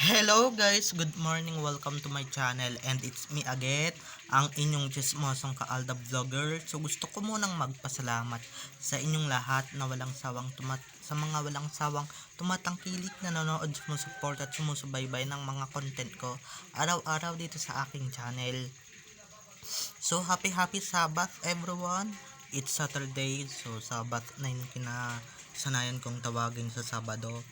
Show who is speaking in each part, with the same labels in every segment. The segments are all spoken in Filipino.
Speaker 1: Hello guys, good morning, welcome to my channel and it's me again, ang inyong chismosong kaaldab vlogger. So gusto ko munang magpasalamat sa inyong lahat na walang sawang sa mga walang sawang tumatangkilik na nanonood, sumusuport at sumusubaybay ng mga content ko araw-araw dito sa aking channel. So happy Sabbath everyone. It's Saturday, so Sabbath na yung kinasanayan kong tawagin sa Sabado.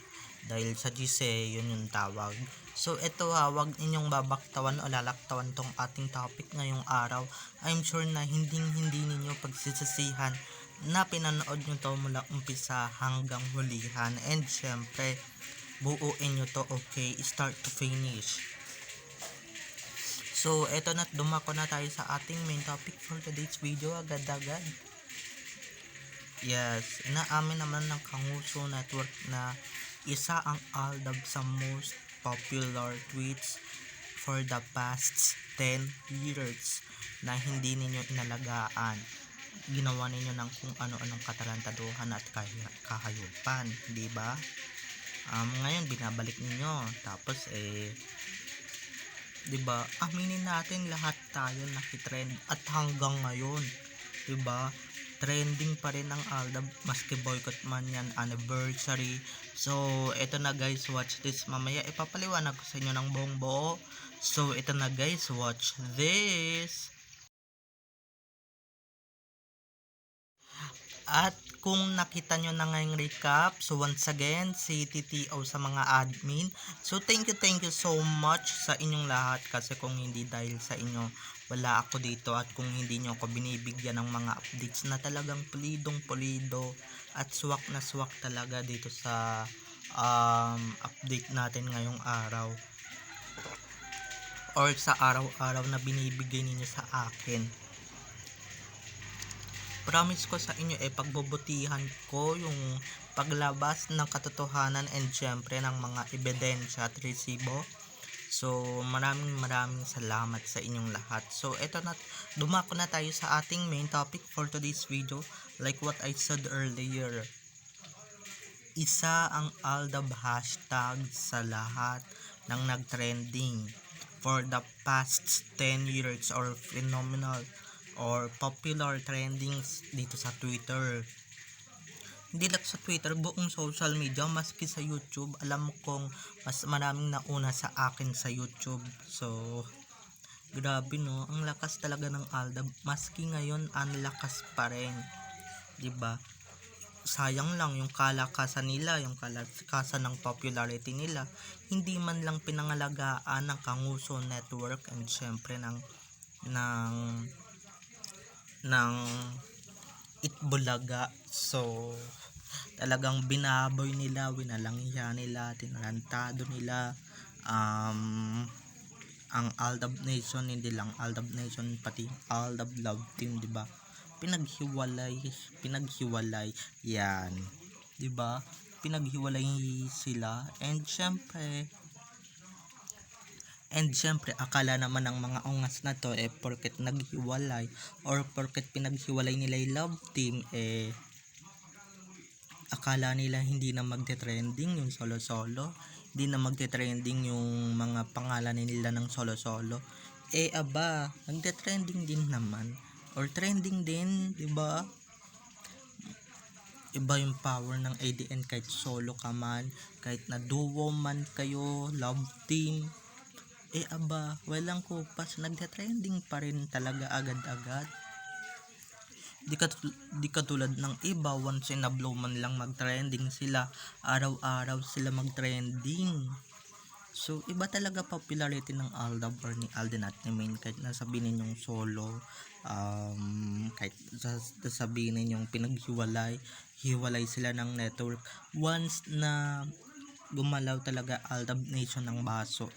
Speaker 1: Dahil sa GC, yun yung tawag. So ito wag ninyong babaktawan o lalaktawan tong ating topic ngayong araw. I'm sure na hindi ninyo pagsisisihan na pinanood nyo to mula umpisa hanggang hulihan. And syempre, buuin nyo to, okay, start to finish. So eto na, dumako na tayo sa ating main topic for today's video agad-agad. Yes, inaamin naman ng Kanguso Network na isa ang aldab sa most popular tweets for the past 10 years na hindi ninyo inalagaan. Ginawa ninyo ng kung ano-anong katarantaduhan at kahayupan, di ba? Ngayon binabalik ninyo, tapos di ba? Aminin natin, lahat tayo nakitrend at hanggang ngayon, di ba? Trending pa rin ang aldab maski boycott man yan, anniversary. So eto na guys, watch this. Mamaya ipapaliwanag ko sa inyo ng buong buo. So eto na guys, watch this. At kung nakita nyo na ngayong recap, so once again, si TTO sa mga admin. So thank you so much sa inyong lahat, kasi kung hindi dahil sa inyo, wala ako dito. At kung hindi nyo ako binibigyan ng mga updates na talagang pulido at swak na swak talaga dito sa update natin ngayong araw, or sa araw-araw na binibigay ninyo sa akin, promise ko sa inyo pagbubutihan ko yung paglabas ng katotohanan and syempre ng mga ebidensya at resibo. So maraming salamat sa inyong lahat. So eto na, dumako na tayo sa ating main topic for today's video. Like what I said earlier, isa ang aldab hashtag sa lahat ng nagtrending for the past 10 years, or phenomenal or popular trendings dito sa Twitter. Hindi lang sa Twitter, buong social media, maski sa YouTube. Alam kong mas maraming nauna sa akin sa YouTube. So grabe no, ang lakas talaga ng aldab. Maski ngayon, ang lakas pa rin, 'di ba? Sayang lang yung kalakasan nila, yung kalakasan ng popularity nila, hindi man lang pinangalagaan ng Kanguso Network and syempre ng Itbulaga. So talagang binaboy nila, winalangya nila, tinarantado nila ang Aldab Nation. Hindi lang Aldab Nation, pati Aldab Love Team, di ba? Pinaghiwalay yan, di ba? Pinaghiwalay sila. And syempre, akala naman ng mga ungas na to, porket naghiwalay or porket pinaghiwalay nila yung love team, akala nila hindi na magte-trending yung solo-solo, hindi na magte-trending yung mga pangalan nila ng solo-solo. Aba, nagte-trending din naman, or trending din, di ba? Iba yung power ng ADN, kahit solo ka man, kahit na duo man kayo, love team, aba, walang kupas, nagte-trending pa rin talaga agad-agad. Di katulad ng iba, once in a blue man lang mag-trending sila, araw-araw sila mag-trending. So iba talaga popularity ng aldab or ni Alden at ni Main. Kahit nasabihin ninyong solo, kahit sasabihin ninyong hiwalay sila ng network, once na gumalaw talaga Aldab Nation ng baso,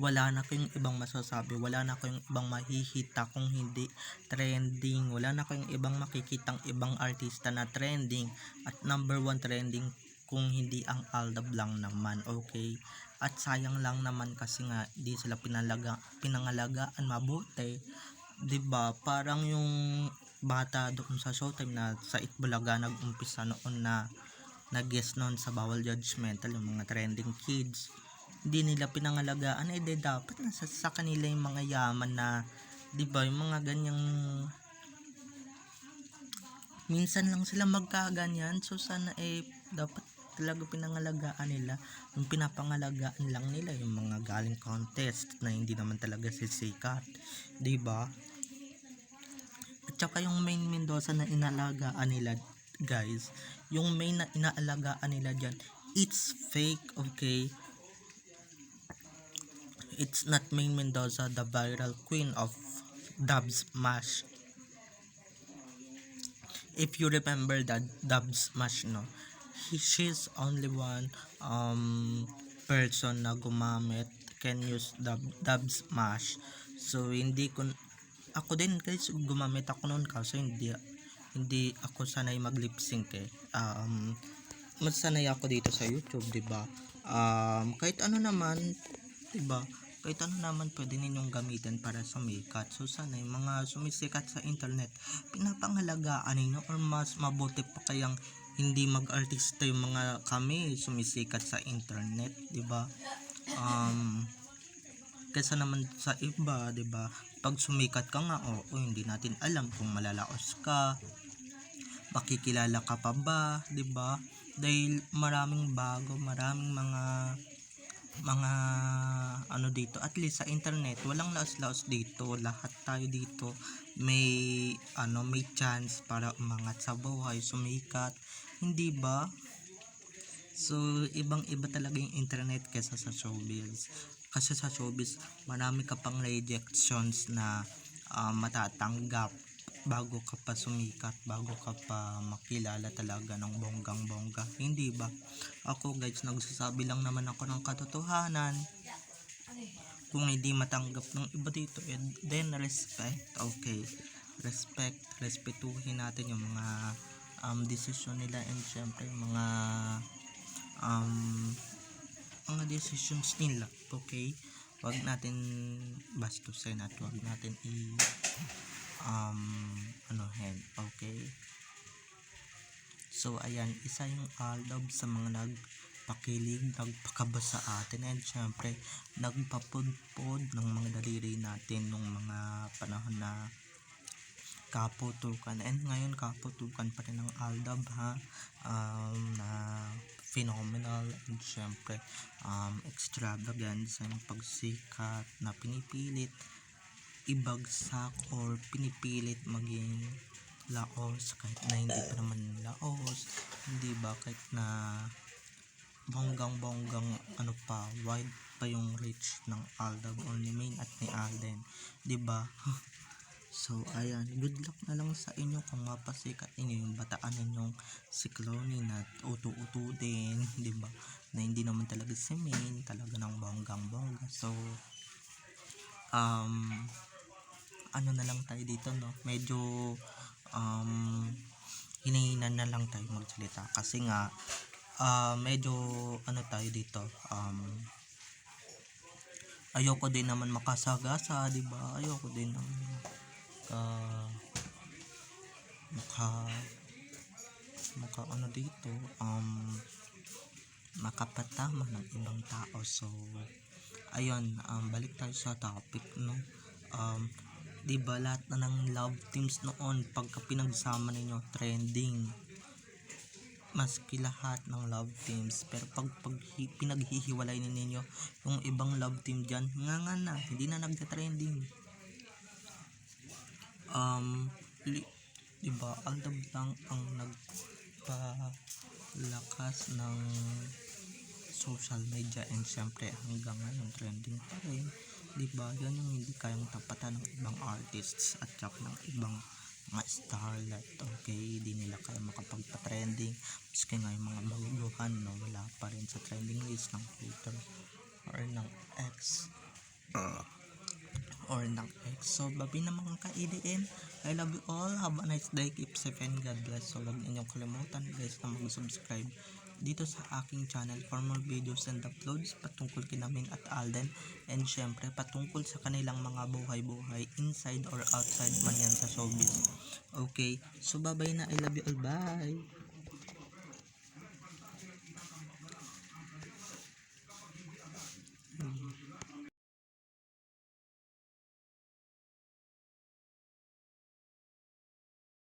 Speaker 1: wala na kayong ibang masasabi, wala na kayong ibang mahihita kung hindi trending, wala na kayong ibang makikitang ibang artista na trending at number 1 trending kung hindi ang aldab lang naman, okay? At sayang lang naman kasi nga di sila pinangalagaan mabuti, 'di ba? Parang yung bata doon sa Showtime na sa Itbulaga nag-umpisa noon na nag-guest noon sa Bawal Judgmental, yung mga trending kids. Hindi nila pinangalagaan, dapat nasa sa kanila yung mga yaman na, di ba, yung mga ganyang minsan lang sila magkaganyan. So sana dapat talaga pinangalagaan nila. Yung pinapangalagaan lang nila yung mga galing contest na hindi naman talaga sisikat, di ba? At saka yung main Mendoza na inalagaan nila, guys, yung main na inaalagaan nila dyan, it's fake, okay? It's not Main Mendoza, the viral queen of Dubs Mash. If you remember that Dubs Mash, no, she's only one person na gumamit, can use Dubs Mash. So hindi ko, ako din guys, gumamit ako noon kasi hindi ako sanay mag lip sync mas sanay ako dito sa YouTube, 'di ba? Kahit ano naman, 'di ba? Kahit ano naman pwede ninyong gamitin para sumikat. So sana yung mga sumisikat sa internet, pinapangalagaan ninyo, or mas mabuti pa kayang hindi mag-artista yung mga kami sumisikat sa internet, 'di ba? Kaysa naman sa iba, 'di ba? Pag sumikat ka nga, hindi natin alam kung malalaos ka, makikilala ka pa ba, 'di ba? Dahil maraming bago, maraming mga ano dito, at least sa internet walang laos-laos dito. Lahat tayo dito may may chance para umangat sa buhay, sumikat, hindi ba? So ibang-iba talaga yung internet kaysa sa showbiz. Kasi sa showbiz marami ka pang rejections na matatanggap bago ka pa sumikat, bago ka pa makilala talaga ng bonggang bongga, hindi ba? Ako guys, nagsasabi lang naman ako ng katotohanan. Kung hindi matanggap ng iba dito, then respect, okay? Respetuhin natin yung mga desisyon nila, and syempre mga decisions nila, okay? Wag natin bastusin at wag natin okay? So ayan, isa yung Aldab sa mga nagpakilig, nagpakaba sa atin, and syempre nagpapudpod ng mga daliri natin nung mga panahon na kaputukan, and ngayon kaputukan pa rin ng Aldab, na phenomenal, and syempre extravagant sa pagsikat na pinipilit ibagsak or pinipilit maging laos kahit na hindi pa naman laos, hindi ba? Kahit na bonggang wide pa yung reach ng Aldab or ni Main at ni Alden, di ba? So ayan, good luck na lang sa inyo kung mapasikat inyo yung bataan ninyong si Cloney na utu-utu din, di ba? Na hindi naman talaga si Main talaga ng bonggang bongga. So ano na lang tayo dito, no? Medyo hinahinan na lang tayo magsalita kasi nga medyo tayo dito, ayoko din naman makasagasa, di ba? Ayoko din naman dito makapatama ng ibang tao. So ayun, balik tayo sa topic, no? Di ba lahat na ng love teams noon pagka pinagsama ninyo trending, maski lahat ng love teams, pero pag pinaghihiwalay ninyo yung ibang love team dyan, nga na hindi na nagka-trending. Di ba Aldab lang ang nagpalakas ng social media, and syempre hanggang ngayon trending pa rin, di ba? Yan yung hindi kayang tapatan ng ibang artists at saka ng ibang mga starlet, okay? Di nila kaya makapagpa-trending, maski nga yung mga baguhan, no, wala pa rin sa trending list ng Twitter or ng X So babi na mga ka-EDM, I love you all, have a nice day, keep safe and God bless. So wag ninyong kalimutan guys na mag-subscribe dito sa aking channel for more videos and uploads patungkol kina Main at Alden, and syempre patungkol sa kanilang mga buhay-buhay inside or outside man yan sa showbiz, okay? So bye bye na, I love you all, bye.